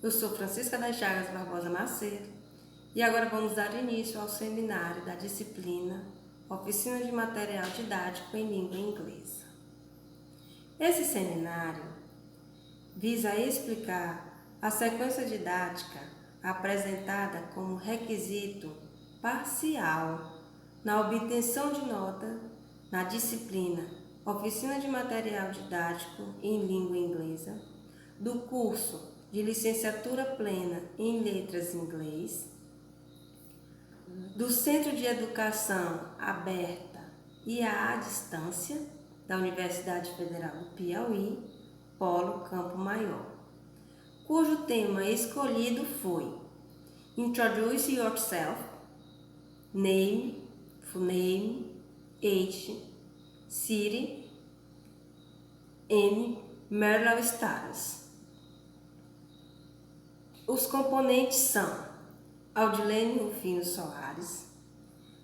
Eu sou Francisca das Chagas Barbosa Macedo e agora vamos dar início ao seminário da disciplina Oficina de Material Didático em Língua Inglesa. Esse seminário visa explicar a sequência didática apresentada como requisito parcial na obtenção de nota na disciplina Oficina de Material Didático em Língua Inglesa do curso de Licenciatura Plena em Letras Inglês, do Centro de Educação Aberta e à Distância da Universidade Federal do Piauí, Polo Campo Maior, cujo tema escolhido foi Introduce Yourself, Name, Full Name, Age, City, and Marital Status. Os componentes são Audilene Rufino Soares,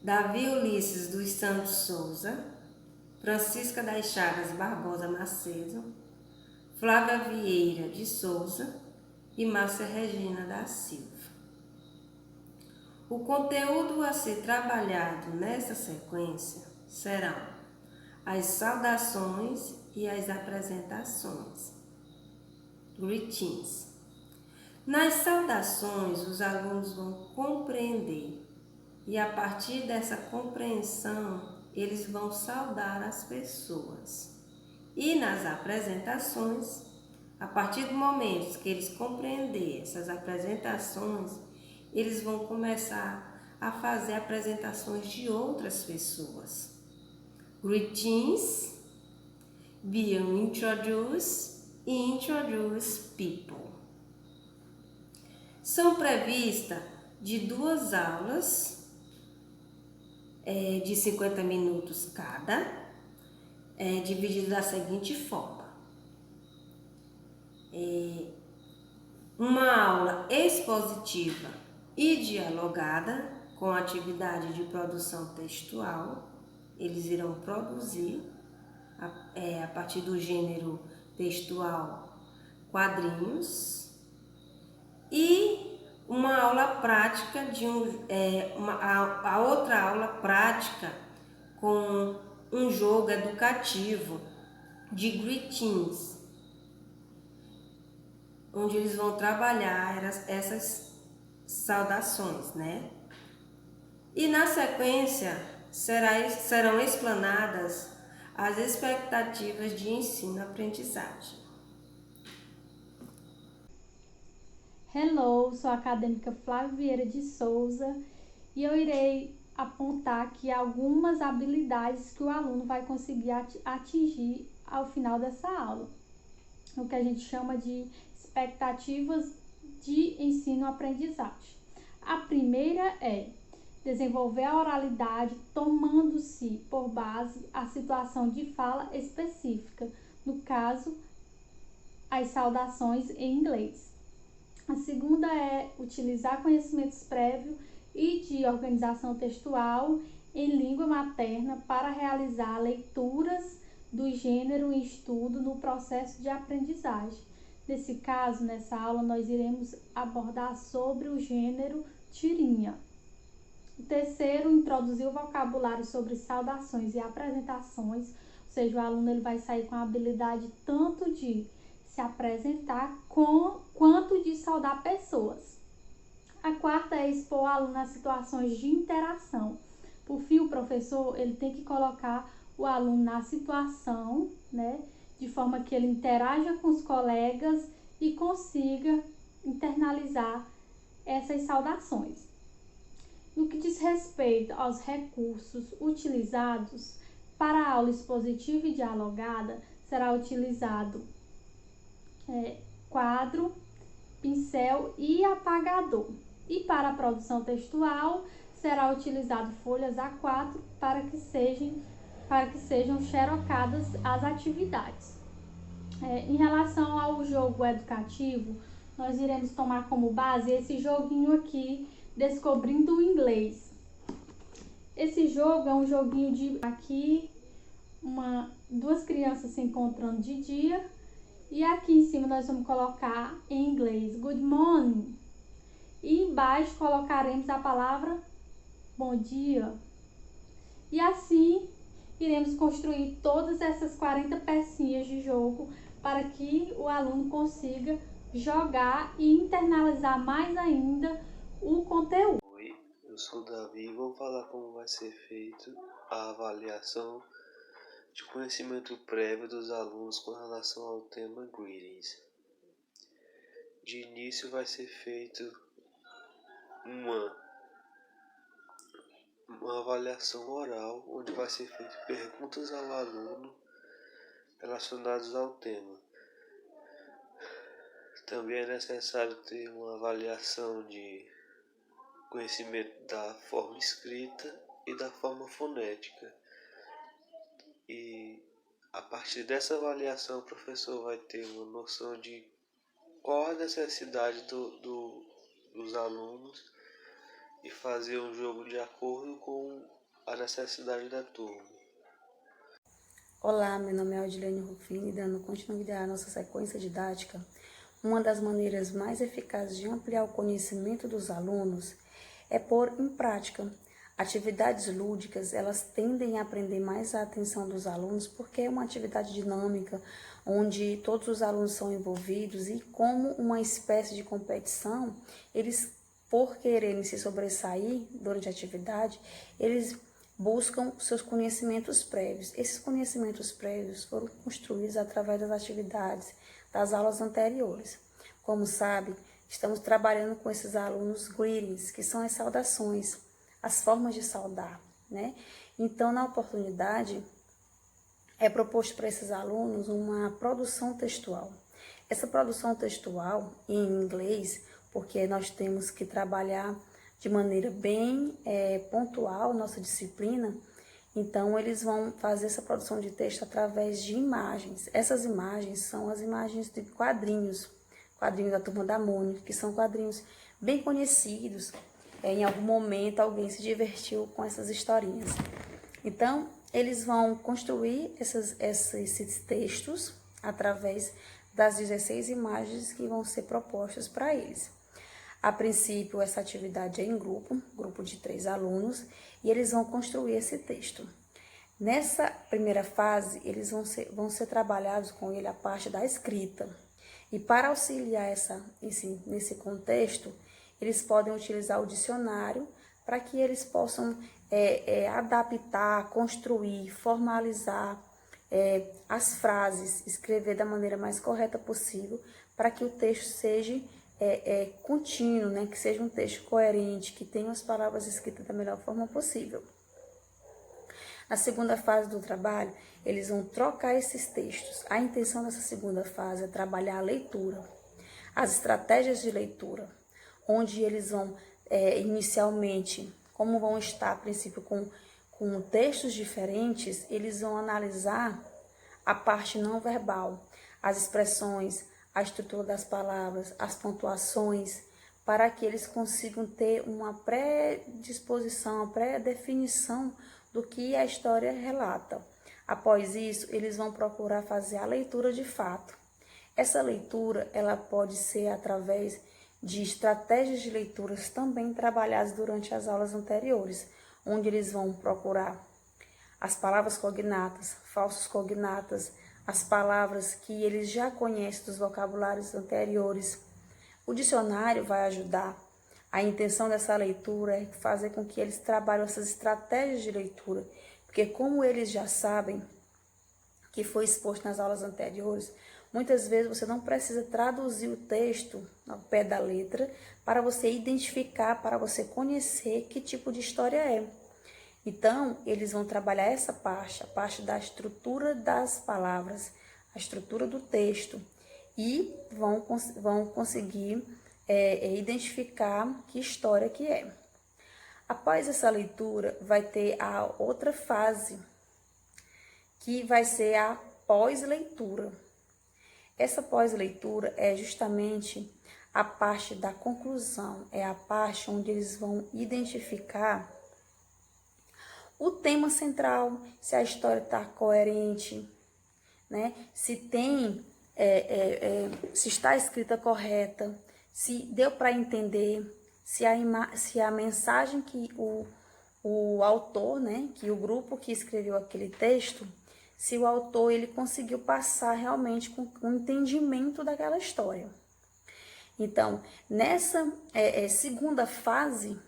Davi Ulisses dos Santos Souza, Francisca das Chagas Barbosa Macedo, Flávia Vieira de Souza e Márcia Regina da Silva. O conteúdo a ser trabalhado nessa sequência serão as saudações e as apresentações. Greetings. Nas saudações, os alunos vão compreender e, a partir dessa compreensão, eles vão saudar as pessoas. E nas apresentações, a partir do momento que eles compreenderem essas apresentações, eles vão começar a fazer apresentações de outras pessoas. Greetings, being introduced e introduce people. São previstas de 2 aulas de 50 minutos cada, dividido da seguinte forma. Uma aula expositiva e dialogada com atividade de produção textual. Eles irão produzir, a partir do gênero textual, quadrinhos. E uma aula prática a outra aula prática com um jogo educativo de greetings, onde eles vão trabalhar essas saudações, né? E na sequência serão explanadas as expectativas de ensino-aprendizagem. Hello, sou a acadêmica Flávia Vieira de Souza e eu irei apontar aqui algumas habilidades que o aluno vai conseguir atingir ao final dessa aula. O que a gente chama de expectativas de ensino-aprendizagem. A primeira é desenvolver a oralidade tomando-se por base a situação de fala específica, no caso, as saudações em inglês. A segunda é utilizar conhecimentos prévios e de organização textual em língua materna para realizar leituras do gênero em estudo no processo de aprendizagem. Nesse caso, nessa aula, nós iremos abordar sobre o gênero tirinha. O terceiro, introduzir o vocabulário sobre saudações e apresentações, ou seja, o aluno ele vai sair com a habilidade tanto de se apresentar quanto de saudar pessoas. A quarta é expor o aluno a situações de interação. Por fim, o professor ele tem que colocar o aluno na situação, né, de forma que ele interaja com os colegas e consiga internalizar essas saudações. No que diz respeito aos recursos utilizados para a aula expositiva e dialogada, será utilizado quadro, pincel e apagador. E para a produção textual, será utilizado folhas A4 para que sejam xerocadas as atividades. Em relação ao jogo educativo, nós iremos tomar como base esse joguinho aqui, Descobrindo o Inglês. Esse jogo é um joguinho de duas crianças se encontrando de dia E aqui em cima nós vamos colocar em inglês good morning. E embaixo colocaremos a palavra bom dia. E assim iremos construir todas essas 40 pecinhas de jogo para que o aluno consiga jogar e internalizar mais ainda o conteúdo. Oi, eu sou o Davi e vou falar como vai ser feito a avaliação de conhecimento prévio dos alunos com relação ao tema Greetings. De início vai ser feito uma avaliação oral, onde vai ser feito perguntas ao aluno relacionadas ao tema. Também é necessário ter uma avaliação de conhecimento da forma escrita e da forma fonética. E a partir dessa avaliação, o professor vai ter uma noção de qual a necessidade dos alunos e fazer um jogo de acordo com a necessidade da turma. Olá, meu nome é Audilene Rufini, dando continuidade à nossa sequência didática. Uma das maneiras mais eficazes de ampliar o conhecimento dos alunos é pôr em prática. Atividades lúdicas, elas tendem a prender mais a atenção dos alunos porque é uma atividade dinâmica, onde todos os alunos são envolvidos e como uma espécie de competição, eles, por quererem se sobressair durante a atividade, eles buscam seus conhecimentos prévios. Esses conhecimentos prévios foram construídos através das atividades das aulas anteriores. Como sabe, estamos trabalhando com esses alunos greetings, que são as saudações, as formas de saudar, né? Então, na oportunidade, é proposto para esses alunos uma produção textual. Essa produção textual em inglês, porque nós temos que trabalhar de maneira bem pontual nossa disciplina, então eles vão fazer essa produção de texto através de imagens. Essas imagens são as imagens de quadrinhos da Turma da Mônica, que são quadrinhos bem conhecidos. Em algum momento alguém se divertiu com essas historinhas. Então, eles vão construir esses textos através das 16 imagens que vão ser propostas para eles. A princípio, essa atividade é em grupo de 3 alunos, e eles vão construir esse texto. Nessa primeira fase, eles vão ser trabalhados com ele a parte da escrita. E para auxiliar nesse contexto, eles podem utilizar o dicionário para que eles possam adaptar, construir, formalizar as frases, escrever da maneira mais correta possível, para que o texto seja contínuo, né? Que seja um texto coerente, que tenha as palavras escritas da melhor forma possível. Na segunda fase do trabalho, eles vão trocar esses textos. A intenção dessa segunda fase é trabalhar a leitura, as estratégias de leitura, onde eles vão, inicialmente, como vão estar a princípio com textos diferentes, eles vão analisar a parte não verbal, as expressões, a estrutura das palavras, as pontuações, para que eles consigam ter uma predisposição, uma pré-definição do que a história relata. Após isso, eles vão procurar fazer a leitura de fato. Essa leitura, ela pode ser através de estratégias de leituras também trabalhadas durante as aulas anteriores, onde eles vão procurar as palavras cognatas, falsos cognatas, as palavras que eles já conhecem dos vocabulários anteriores. O dicionário vai ajudar. A intenção dessa leitura é fazer com que eles trabalhem essas estratégias de leitura, porque como eles já sabem, que foi exposto nas aulas anteriores, muitas vezes você não precisa traduzir o texto ao pé da letra para você identificar, para você conhecer que tipo de história é. Então, eles vão trabalhar essa parte, a parte da estrutura das palavras, a estrutura do texto, e vão conseguir identificar que história que é. Após essa leitura, vai ter a outra fase, que vai ser a pós-leitura. Essa pós-leitura é justamente a parte da conclusão, é a parte onde eles vão identificar o tema central, se a história está coerente, né? Se tem se está a escrita correta, se deu para entender, se a mensagem que o autor, né, que o grupo que escreveu aquele texto, se o autor ele conseguiu passar realmente com o entendimento daquela história. Então, nessa segunda fase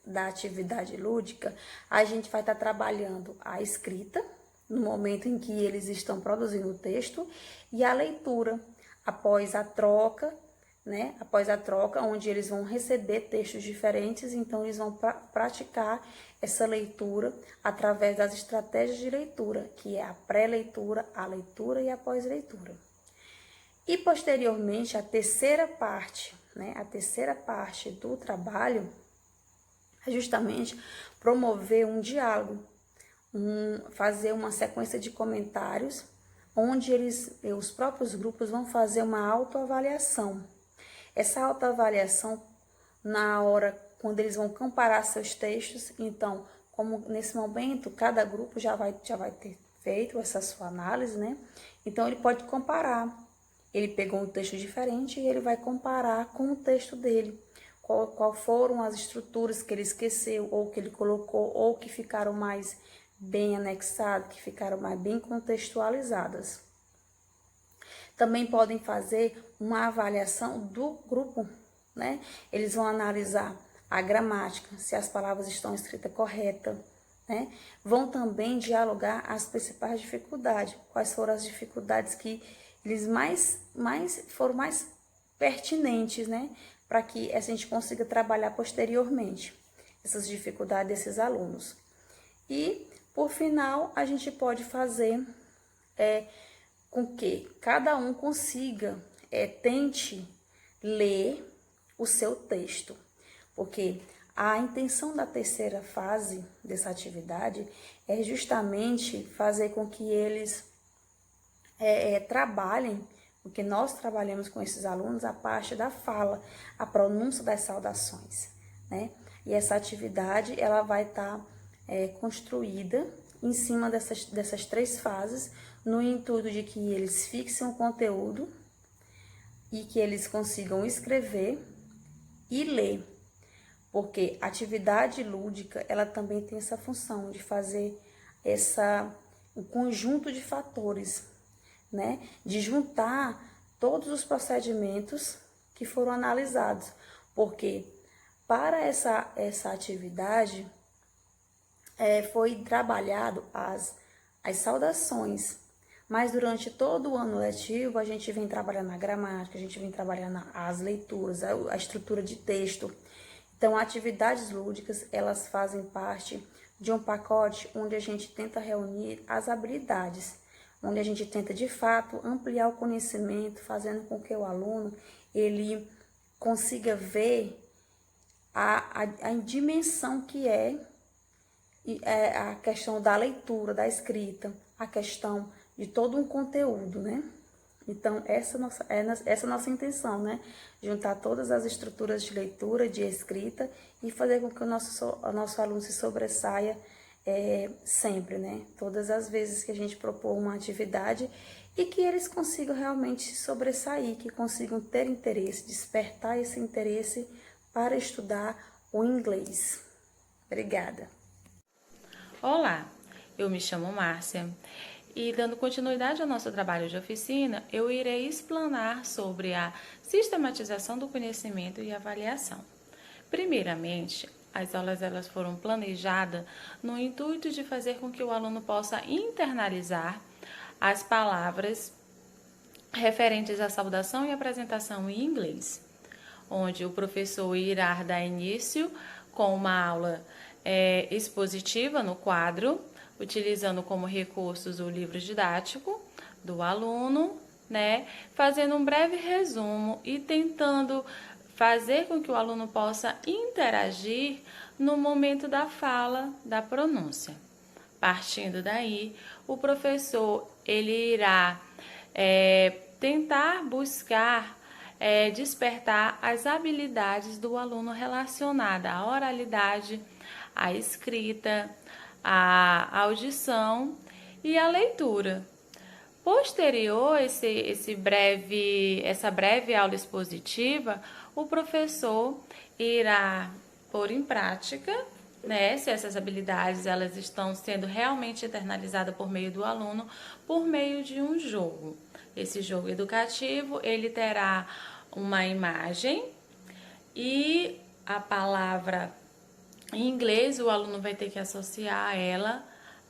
da atividade lúdica, a gente vai estar trabalhando a escrita, no momento em que eles estão produzindo o texto, e a leitura, após a troca, né? Após a troca, onde eles vão receber textos diferentes, então eles vão praticar essa leitura através das estratégias de leitura, que é a pré-leitura, a leitura e a pós-leitura. E posteriormente, a terceira parte, né? A terceira parte do trabalho é justamente promover um diálogo, fazer uma sequência de comentários, onde os próprios grupos vão fazer uma autoavaliação. Essa autoavaliação, na hora, quando eles vão comparar seus textos, então, como nesse momento, cada grupo já vai ter feito essa sua análise, né? Então, ele pode comparar. Ele pegou um texto diferente e ele vai comparar com o texto dele. Qual foram as estruturas que ele esqueceu, ou que ele colocou, ou que ficaram mais bem anexadas, que ficaram mais bem contextualizadas. Também podem fazer uma avaliação do grupo, né? Eles vão analisar a gramática, se as palavras estão escritas corretas, né? Vão também dialogar as principais dificuldades, quais foram as dificuldades que eles foram mais pertinentes, né? Para que a gente consiga trabalhar posteriormente essas dificuldades desses alunos. E, por final, a gente pode fazer com que cada um consiga, tente ler o seu texto, porque a intenção da terceira fase dessa atividade é justamente fazer com que eles trabalhem, porque nós trabalhamos com esses alunos a parte da fala, a pronúncia das saudações, né? E essa atividade ela vai estar construída em cima dessas três fases, no intuito de que eles fixem o conteúdo e que eles consigam escrever e ler, porque a atividade lúdica ela também tem essa função de fazer um conjunto de fatores, né? De juntar todos os procedimentos que foram analisados, porque para essa atividade foi trabalhado as saudações, mas durante todo o ano letivo a gente vem trabalhando a gramática, a gente vem trabalhando as leituras, a estrutura de texto. Então, atividades lúdicas, elas fazem parte de um pacote onde a gente tenta reunir as habilidades, onde a gente tenta, de fato, ampliar o conhecimento, fazendo com que o aluno ele consiga ver a dimensão que é a questão da leitura, da escrita, a questão de todo um conteúdo, né? Então, essa é a nossa intenção, né? Juntar todas as estruturas de leitura, de escrita e fazer com que o nosso aluno se sobressaia sempre, né? Todas as vezes que a gente propor uma atividade e que eles consigam realmente se sobressair, que consigam ter interesse, despertar esse interesse para estudar o inglês. Obrigada. Olá, eu me chamo Márcia e, dando continuidade ao nosso trabalho de oficina, eu irei explanar sobre a sistematização do conhecimento e avaliação. Primeiramente, as aulas elas foram planejadas no intuito de fazer com que o aluno possa internalizar as palavras referentes à saudação e apresentação em inglês, onde o professor irá dar início com uma aula expositiva no quadro, utilizando como recursos o livro didático do aluno, né, fazendo um breve resumo e tentando fazer com que o aluno possa interagir no momento da fala, da pronúncia. Partindo daí, o professor ele irá tentar buscar despertar as habilidades do aluno relacionadas à oralidade, à escrita, à audição e à leitura, Posterior essa breve aula expositiva, o professor irá pôr em prática, né, se essas habilidades elas estão sendo realmente internalizadas por meio do aluno, por meio de um jogo. Esse jogo educativo, ele terá uma imagem e a palavra em inglês, o aluno vai ter que associar a ela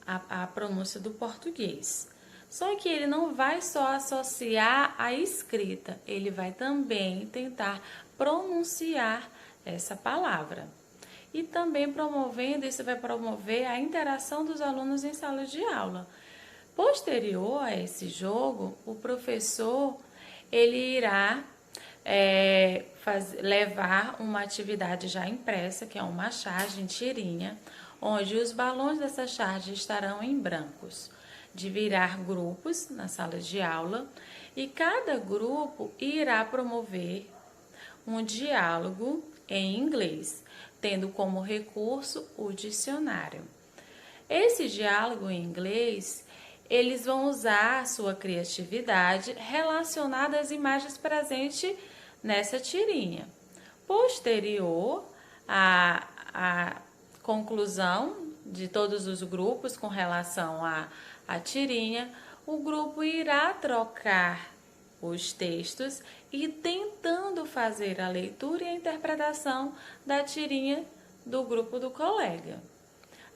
a pronúncia do português. Só que ele não vai só associar a escrita, ele vai também tentar pronunciar essa palavra. E também isso vai promover a interação dos alunos em sala de aula. Posterior a esse jogo, o professor ele irá levar uma atividade já impressa, que é uma charge em tirinha, onde os balões dessa charge estarão em brancos. Dividirá grupos na sala de aula e cada grupo irá promover um diálogo em inglês, tendo como recurso o dicionário. Esse diálogo em inglês, eles vão usar a sua criatividade relacionada às imagens presentes nessa tirinha. Posterior à conclusão de todos os grupos com relação à tirinha, o grupo irá trocar os textos e tentando fazer a leitura e a interpretação da tirinha do grupo do colega.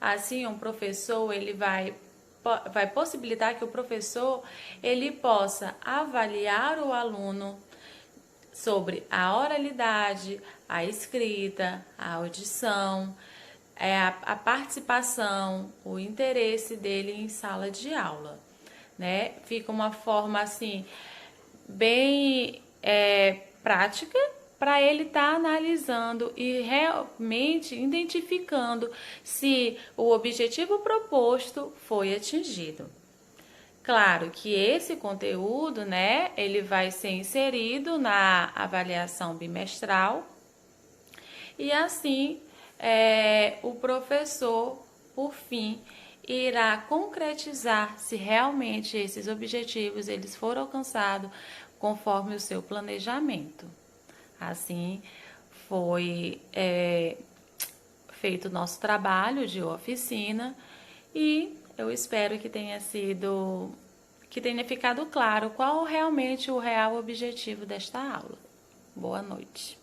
Assim, um professor ele vai possibilitar que o professor ele possa avaliar o aluno sobre a oralidade, a escrita, a audição, a participação, o interesse dele em sala de aula, né? Fica uma forma assim bem prática para ele estar analisando e realmente identificando se o objetivo proposto foi atingido. Claro que esse conteúdo, né, ele vai ser inserido na avaliação bimestral e assim o professor, por fim, irá concretizar se realmente esses objetivos eles foram alcançados conforme o seu planejamento. Assim foi feito o nosso trabalho de oficina e eu espero que tenha ficado claro qual realmente o real objetivo desta aula. Boa noite.